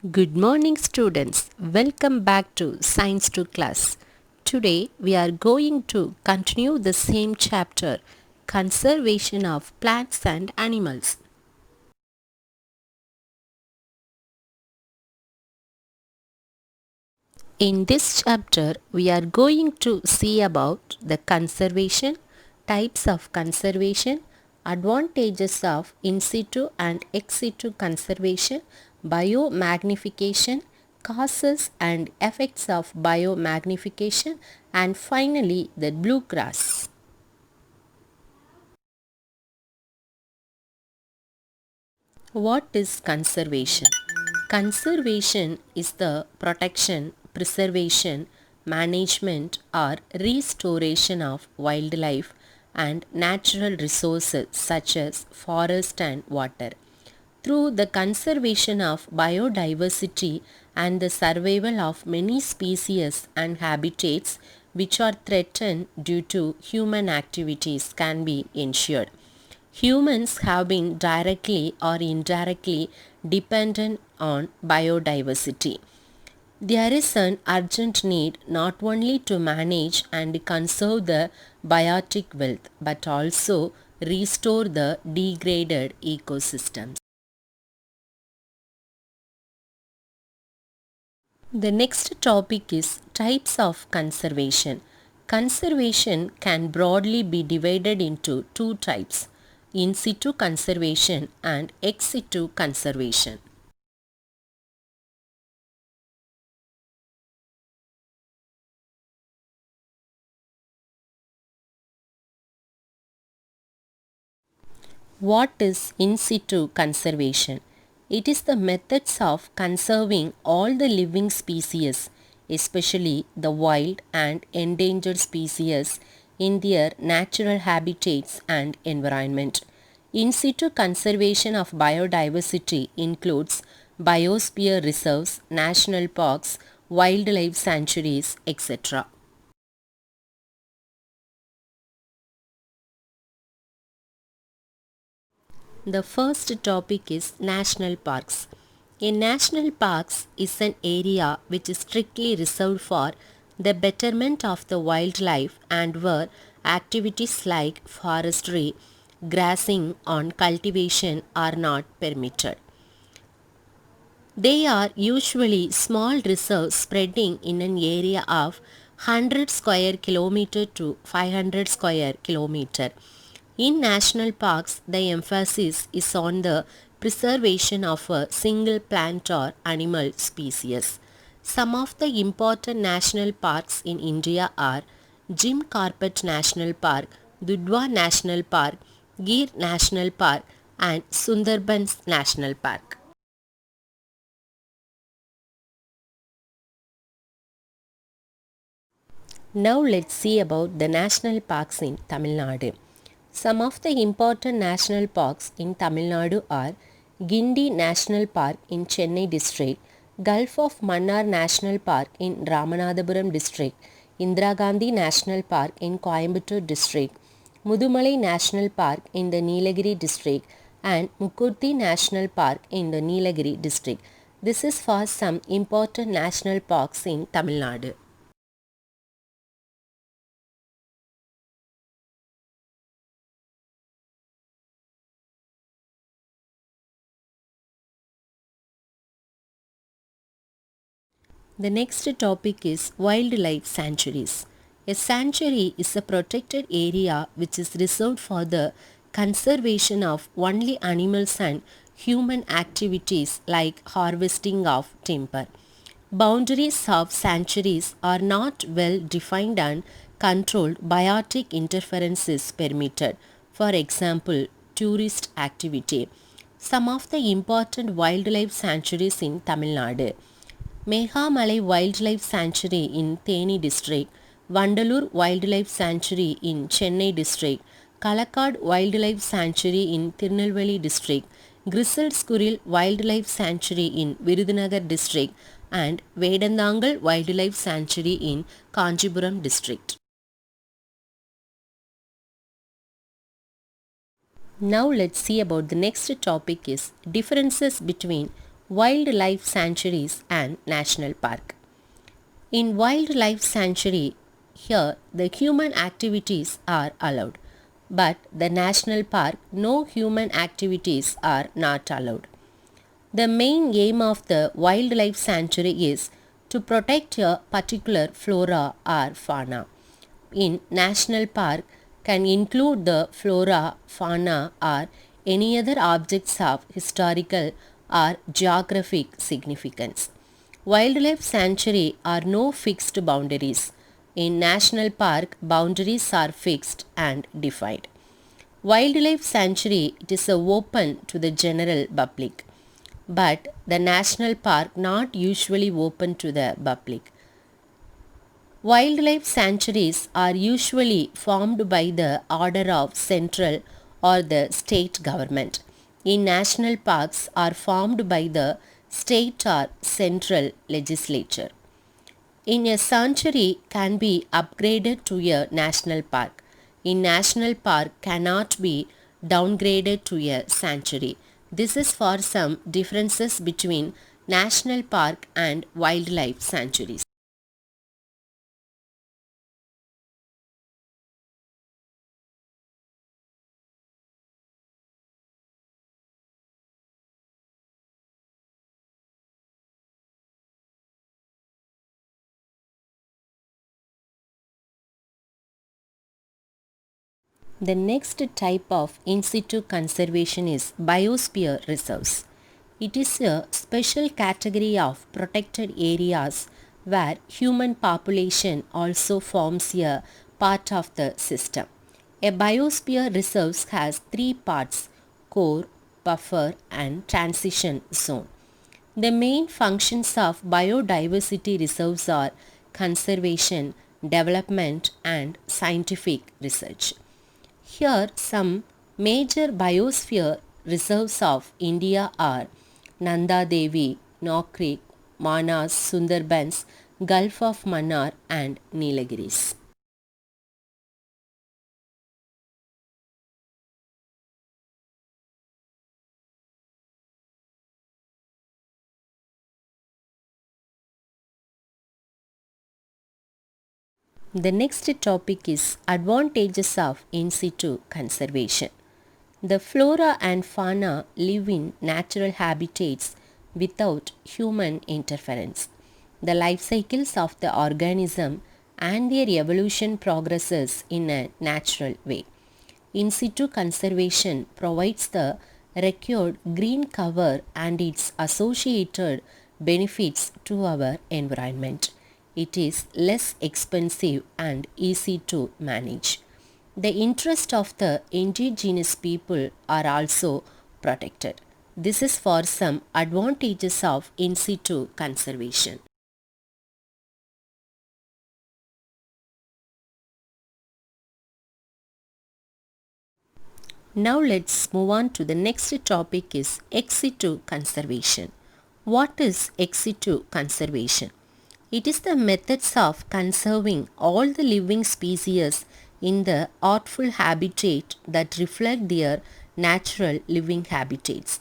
Good morning, students. Welcome back to Science to Class. Today we are going to continue the same chapter, Conservation of Plants and Animals. In this chapter, we are going to see about the conservation, types of conservation, advantages of in situ and ex situ conservation, biomagnification, causes and effects of biomagnification, and finally the bluegrass. What is conservation? Conservation is the protection, preservation, management, or restoration of wildlife and natural resources such as forest and water. Through the conservation of biodiversity and the survival of many species and habitats which are threatened due to human activities can be ensured. Humans have been directly or indirectly dependent on biodiversity. There is an urgent need not only to manage and conserve the biotic wealth but also restore the degraded ecosystems. The next topic is types of conservation. Conservation can broadly be divided into two types, in situ conservation and ex situ conservation. What is in situ conservation? It is the methods of conserving all the living species, especially the wild and endangered species, in their natural habitats and environment. In situ conservation of biodiversity includes biosphere reserves, national parks, wildlife sanctuaries, etc. The first topic is national parks. A national parks is an area which is strictly reserved for the betterment of the wildlife and where activities like forestry, grazing on cultivation are not permitted. They are usually small reserves spreading in an area of 100 square kilometer to 500 square kilometer. In national parks, the emphasis is on the preservation of a single plant or animal species. Some of the important national parks in India are Jim Corbett National Park, Dudhwa National Park, Gir National Park, and Sundarbans National Park. Now let's see about the national parks in Tamil Nadu. Some of the important national parks in Tamil Nadu are Gindi National Park in Chennai district, Gulf of Mannar National Park in Ramanathapuram district, Indira Gandhi National Park in Coimbatore district, Mudumalai National Park in the Nilagiri district, and Mukurthi National Park in the Nilagiri district. This is for some important national parks in Tamil Nadu. The next topic is wildlife sanctuaries. A sanctuary is a protected area which is reserved for the conservation of only animals and human activities like harvesting of timber. Boundaries of sanctuaries are not well defined and controlled. Biotic interference is permitted. For example, tourist activity. Some of the important wildlife sanctuaries in Tamil Nadu. Meghamalai Wildlife Sanctuary in Theni district, Vandalur Wildlife Sanctuary in Chennai district, Kalakkad Wildlife Sanctuary in Tirunelveli district, Grizzled Squirrel Wildlife Sanctuary in Virudhunagar district, and Vedandangal Wildlife Sanctuary in Kanchipuram district. Now let's see about the next topic is differences between Wildlife sanctuaries and national park. In wildlife sanctuary, here the human activities are allowed, but the national park no human activities are not allowed. The main aim of the wildlife sanctuary is to protect a particular flora or fauna. In national park can include the flora, fauna or any other objects of historical or geographic significance. Wildlife sanctuary are no fixed boundaries. In national park, boundaries are fixed and defined. Wildlife sanctuary it is open to the general public, but the national park not usually open to the public. Wildlife sanctuaries are usually formed by the order of central or the state government. In national parks are formed by the state or central legislature. In a sanctuary can be upgraded to a national park. In national park cannot be downgraded to a sanctuary. This is for some differences between national park and wildlife sanctuaries. The next type of in situ conservation is biosphere reserves. It is a special category of protected areas where human population also forms a part of the system. A biosphere reserve has three parts: core, buffer, and transition zone. The main functions of biodiversity reserves are conservation, development, and scientific research. Here, some major biosphere reserves of India are Nanda Devi, Nok Manas, Sundarbans, Gulf of Mannar, and Nilgiris. The next topic is advantages of in situ conservation. The flora and fauna live in natural habitats without human interference. The life cycles of the organism and their evolution progresses in a natural way. In situ conservation provides the required green cover and its associated benefits to our environment. It is less expensive and easy to manage. The interests of the indigenous people are also protected. This is for some advantages of in situ conservation. Now let's move on to the next topic is ex situ conservation. What is ex situ conservation? It is the methods of conserving all the living species in the artful habitat that reflect their natural living habitats.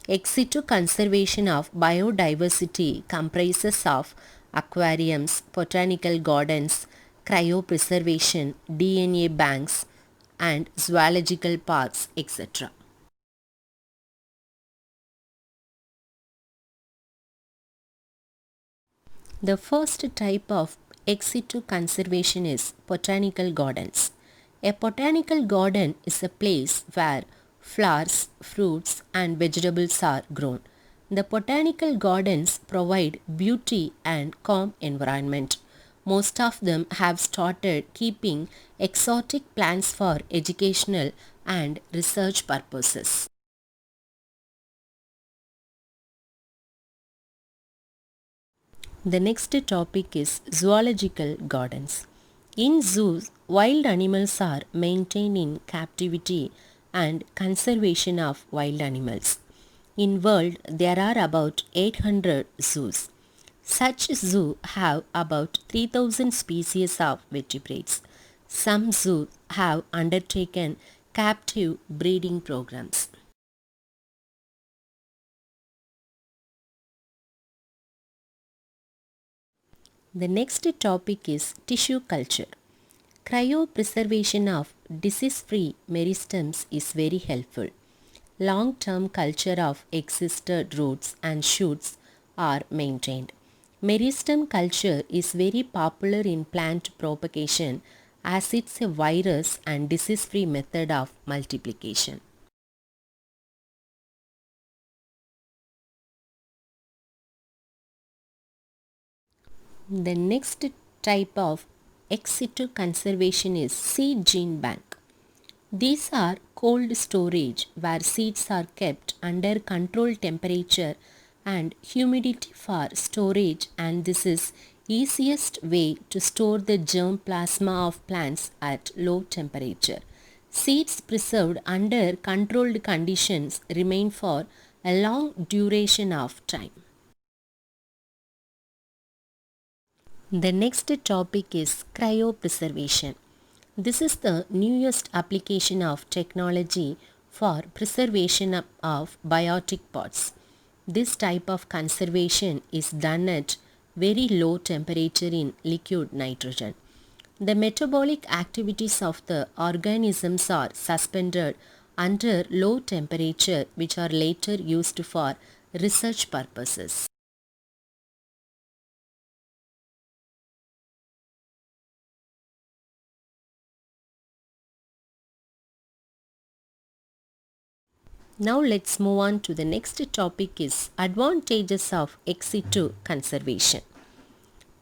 Ex situ conservation of biodiversity comprises of aquariums, botanical gardens, cryopreservation, DNA banks, and zoological parks, etc. The first type of ex situ conservation is botanical gardens. A botanical garden is a place where flowers, fruits, and vegetables are grown. The botanical gardens provide beauty and calm environment. Most of them have started keeping exotic plants for educational and research purposes. The next topic is zoological gardens. In zoos, wild animals are maintained in captivity and conservation of wild animals. In world, there are about 800 zoos. Such zoos have about 3000 species of vertebrates. Some zoos have undertaken captive breeding programs. The next topic is tissue culture. Cryopreservation of disease-free meristems is very helpful. Long-term culture of existed roots and shoots are maintained. Meristem culture is very popular in plant propagation as it's a virus and disease-free method of multiplication. The next type of ex situ conservation is seed gene bank. These are cold storage where seeds are kept under controlled temperature and humidity for storage, and this is easiest way to store the germ plasma of plants at low temperature. Seeds preserved under controlled conditions remain for a long duration of time. The next topic is cryopreservation. This is the newest application of technology for preservation of biotic pods. This type of conservation is done at very low temperature in liquid nitrogen. The metabolic activities of the organisms are suspended under low temperature, which are later used for research purposes. Now let's move on to the next topic is advantages of ex situ conservation.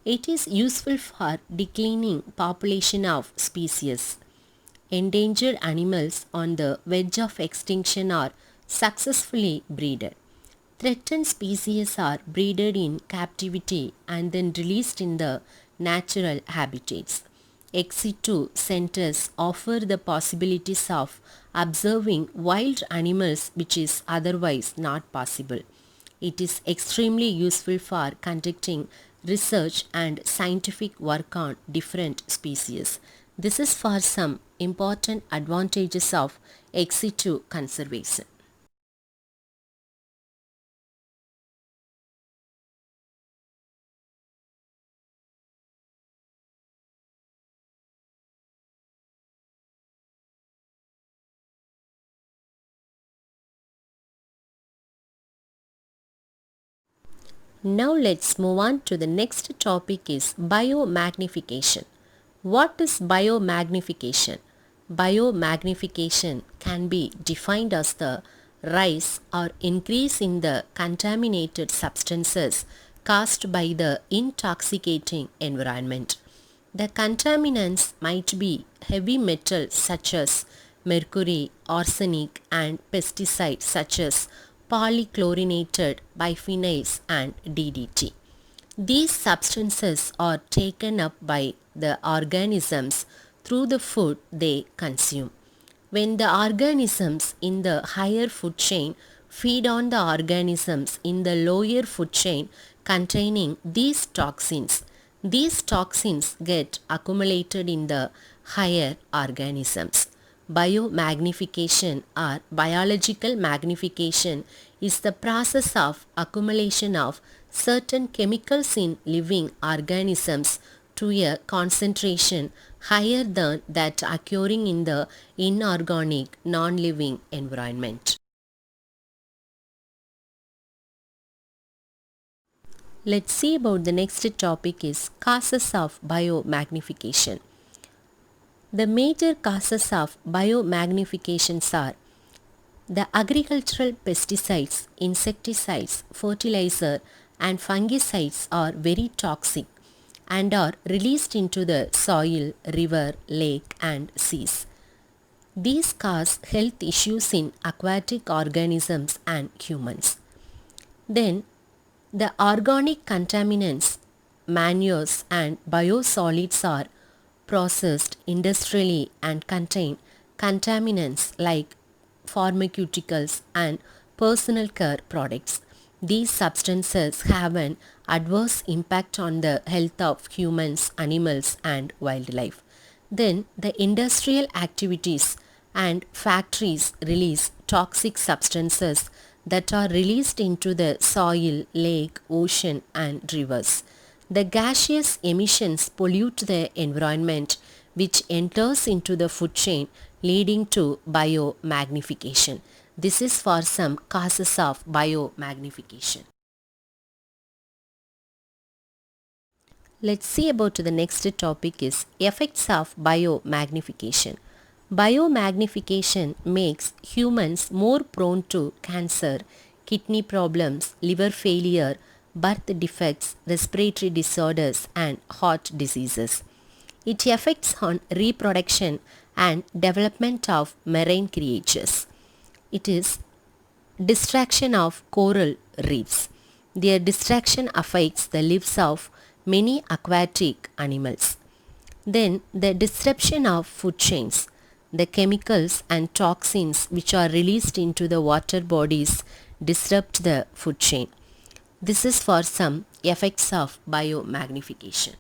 It is useful for declining population of species. Endangered animals on the verge of extinction are successfully breeded. Threatened species are breeded in captivity and then released in the natural habitats. Ex situ centers offer the possibilities of observing wild animals which is otherwise not possible. It is extremely useful for conducting research and scientific work on different species. This is for some important advantages of ex situ conservation. Now let's move on to the next topic is biomagnification. What is biomagnification? Biomagnification can be defined as the rise or increase in the contaminated substances caused by the intoxicating environment. The contaminants might be heavy metals such as mercury, arsenic, and pesticides such as polychlorinated biphenyls and DDT. These substances are taken up by the organisms through the food they consume. When the organisms in the higher food chain feed on the organisms in the lower food chain containing these toxins get accumulated in the higher organisms. Biomagnification or biological magnification is the process of accumulation of certain chemicals in living organisms to a concentration higher than that occurring in the inorganic non-living environment. Let's see about the next topic is causes of biomagnification. The major causes of biomagnifications are the agricultural pesticides, insecticides, fertilizer and fungicides are very toxic and are released into the soil, river, lake and seas. These cause health issues in aquatic organisms and humans. Then the organic contaminants, manures and biosolids are processed industrially and contain contaminants like pharmaceuticals and personal care products. These substances have an adverse impact on the health of humans, animals and wildlife. Then the industrial activities and factories release toxic substances that are released into the soil, lake, ocean and rivers. The gaseous emissions pollute the environment, which enters into the food chain, leading to biomagnification. This is for some causes of biomagnification. Let's see about the next topic is effects of biomagnification. Biomagnification makes humans more prone to cancer, kidney problems, liver failure, birth defects, respiratory disorders, and heart diseases. It affects on reproduction and development of marine creatures. It is distraction of coral reefs. Their distraction affects the lives of many aquatic animals. Then the disruption of food chains. The chemicals and toxins which are released into the water bodies disrupt the food chain. This is for some effects of biomagnification.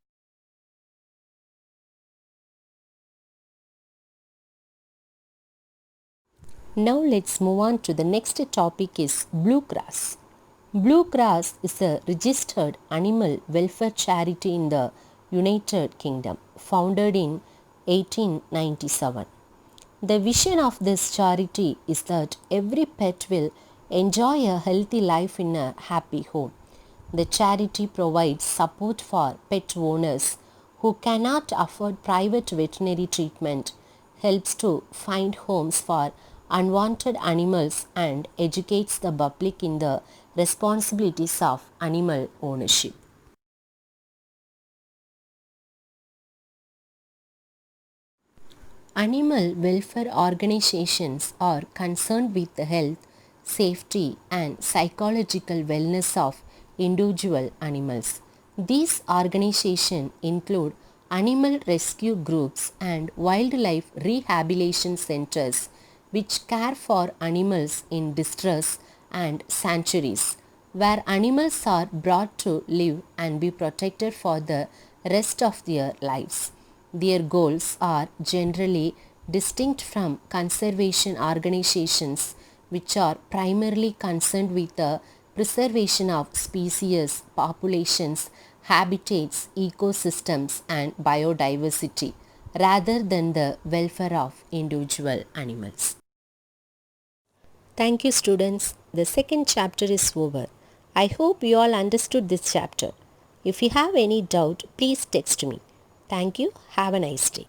Now let's move on to the next topic is bluegrass. Bluegrass is a registered animal welfare charity in the United Kingdom, founded in 1897. The vision of this charity is that every pet will enjoy a healthy life in a happy home. The charity provides support for pet owners who cannot afford private veterinary treatment, helps to find homes for unwanted animals, and educates the public in the responsibilities of animal ownership. Animal welfare organizations are concerned with the health, safety, and psychological wellness of individual animals. These organizations include animal rescue groups and wildlife rehabilitation centers, which care for animals in distress, and sanctuaries, where animals are brought to live and be protected for the rest of their lives. Their goals are generally distinct from conservation organizations, which are primarily concerned with the preservation of species, populations, habitats, ecosystems, and biodiversity, rather than the welfare of individual animals. Thank you, students. The second chapter is over. I hope you all understood this chapter. If you have any doubt, please text me. Thank you. Have a nice day.